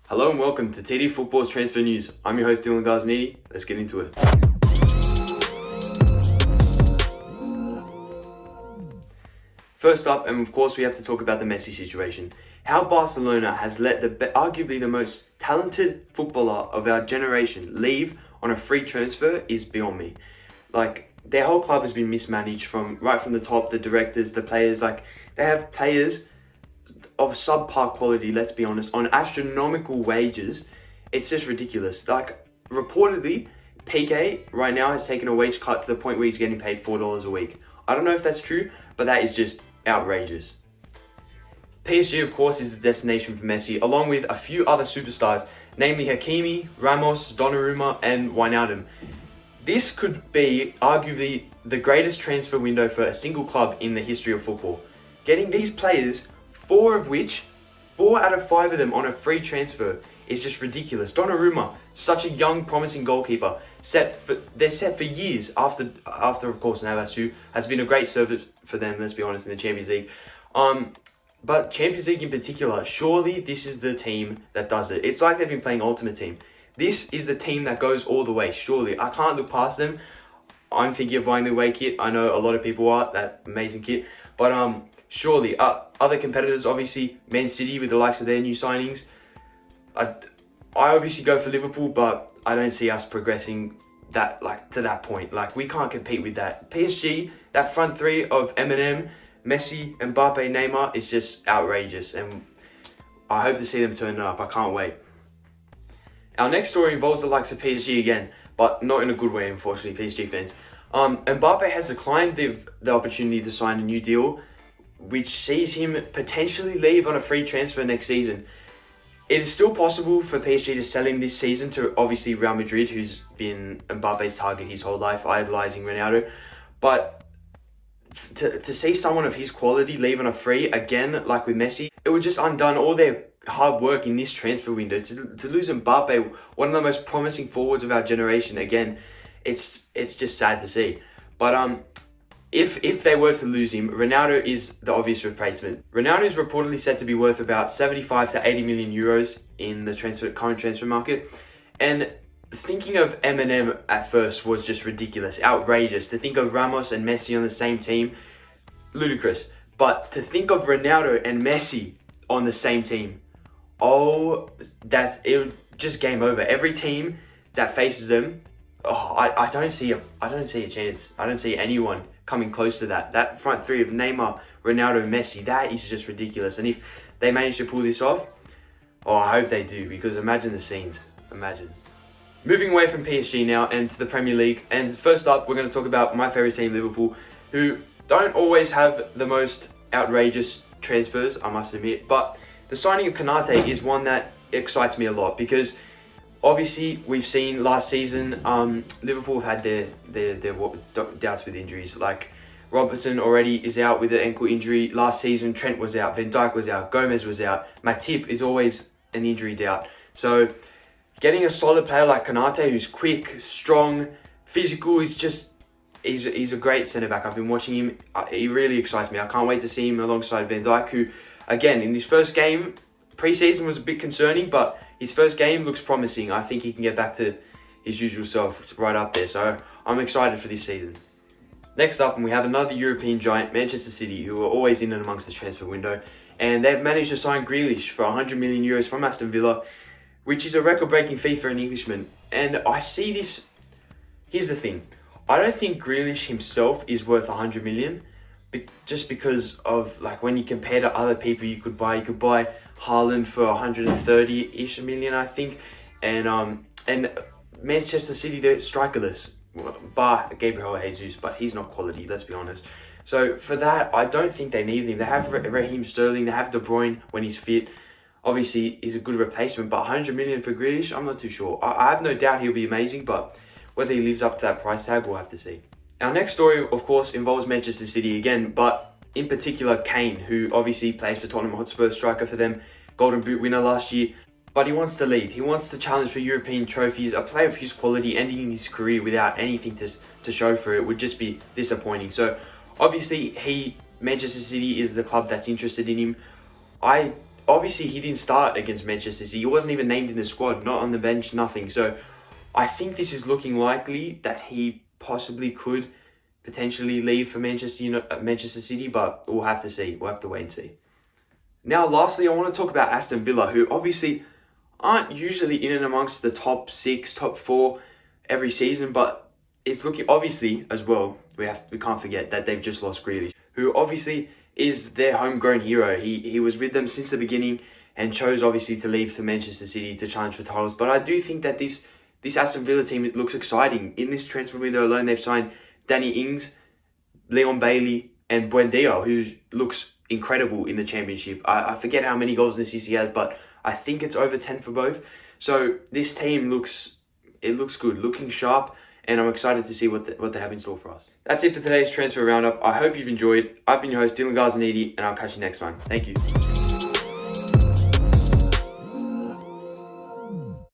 Hello and welcome to TD Football's Transfer News. I'm your host Dylan Gazniti. Let's get into it. First up, and of course we have to talk about the Messi situation. How Barcelona has let arguably the most talented footballer of our generation leave on a free transfer is beyond me. Their whole club has been mismanaged from the top, the directors, the players. They have players of subpar quality, let's be honest, on astronomical wages. It's just ridiculous. Reportedly, Piqué right now has taken a wage cut to the point where he's getting paid $4 a week. I don't know if that's true, but that is just outrageous. PSG, of course, is the destination for Messi, along with a few other superstars, namely Hakimi, Ramos, Donnarumma, and Wijnaldum. This could be arguably the greatest transfer window for a single club in the history of football. Getting these players, four out of five of them on a free transfer, is just ridiculous. Donnarumma, such a young, promising goalkeeper, they're set for years after of course Navas, who has been a great service for them, let's be honest, in the Champions League. But Champions League in particular, surely this is the team that does it. It's like they've been playing Ultimate Team. This is the team that goes all the way, surely. I can't look past them. I'm thinking of buying the away kit. I know a lot of people are, that amazing kit. But surely, other competitors, obviously, Man City with the likes of their new signings. I obviously go for Liverpool, but I don't see us progressing to that point. We can't compete with that. PSG, that front three of Eminem, Messi, Mbappe, Neymar is just outrageous, and I hope to see them turn it up. I can't wait. Our next story involves the likes of PSG again, but not in a good way, unfortunately, PSG fans. Mbappe has declined the opportunity to sign a new deal, which sees him potentially leave on a free transfer next season. It is still possible for PSG to sell him this season to, obviously, Real Madrid, who's been Mbappe's target his whole life, idolizing Ronaldo. But to see someone of his quality leave on a free, again, like with Messi, it would just undone all their hard work in this transfer window. To lose Mbappe, one of the most promising forwards of our generation, again, it's just sad to see. But if they were to lose him, Ronaldo is the obvious replacement. Ronaldo is reportedly said to be worth about 75 to 80 million euros in the current transfer market. And thinking of Eminem at first was just ridiculous, outrageous. To think of Ramos and Messi on the same team, ludicrous. But to think of Ronaldo and Messi on the same team, it just game over. Every team that faces them, I don't see a chance. I don't see anyone coming close to that. That front three of Neymar, Ronaldo, Messi, that is just ridiculous. And if they manage to pull this off, I hope they do, because imagine the scenes. Imagine. Moving away from PSG now and to the Premier League. And first up, we're going to talk about my favourite team, Liverpool, who don't always have the most outrageous transfers, I must admit. But the signing of Konate is one that excites me a lot, because obviously we've seen last season Liverpool have had their doubts with injuries. Like Robertson already is out with an ankle injury. Last season Trent was out, Van Dijk was out, Gomez was out. Matip is always an injury doubt. So getting a solid player like Konate, who's quick, strong, physical, he's a great centre-back. I've been watching him. He really excites me. I can't wait to see him alongside Van Dijk, who, again, in his first game, pre-season was a bit concerning, but his first game looks promising. I think he can get back to his usual self right up there. So I'm excited for this season. Next up, and we have another European giant, Manchester City, who are always in and amongst the transfer window. And they've managed to sign Grealish for 100 million euros from Aston Villa, which is a record-breaking fee for an Englishman. And I see this. Here's the thing. I don't think Grealish himself is worth 100 million, just because of when you compare to other people you could buy. You could buy Haaland for 130-ish million, I think. And Manchester City, they're strikerless, bar Gabriel Jesus, but he's not quality, let's be honest. So for that, I don't think they need him. They have Raheem Sterling, they have De Bruyne when he's fit. Obviously, he's a good replacement, but 100 million for Grealish, I'm not too sure. I have no doubt he'll be amazing, but whether he lives up to that price tag, we'll have to see. Our next story, of course, involves Manchester City again, but in particular Kane, who obviously plays for Tottenham Hotspur, striker for them, Golden Boot winner last year. But he wants to lead. He wants to challenge for European trophies. A player of his quality ending his career without anything to show for it would just be disappointing. So obviously, Manchester City is the club that's interested in him. I obviously he didn't start against Manchester City. He wasn't even named in the squad, not on the bench, nothing. So I think this is looking likely that he possibly could potentially leave for Manchester City, but we'll have to see. We'll have to wait and see. Now, lastly, I want to talk about Aston Villa, who obviously aren't usually in and amongst the top 6, top 4 every season, but it's looking, obviously, as well, we can't forget that they've just lost Grealish, who obviously is their homegrown hero. He was with them since the beginning and chose obviously to leave to Manchester City to challenge for titles. But I do think that this Aston Villa team, it looks exciting. In this transfer window alone, they've signed Danny Ings, Leon Bailey, and Buendia, who looks incredible in the Championship. I forget how many goals and assists he has, but I think it's over 10 for both. So this team looks good, looking sharp, and I'm excited to see what they have in store for us. That's it for today's transfer roundup. I hope you've enjoyed. I've been your host, Dylan Garzanidi, and I'll catch you next time. Thank you.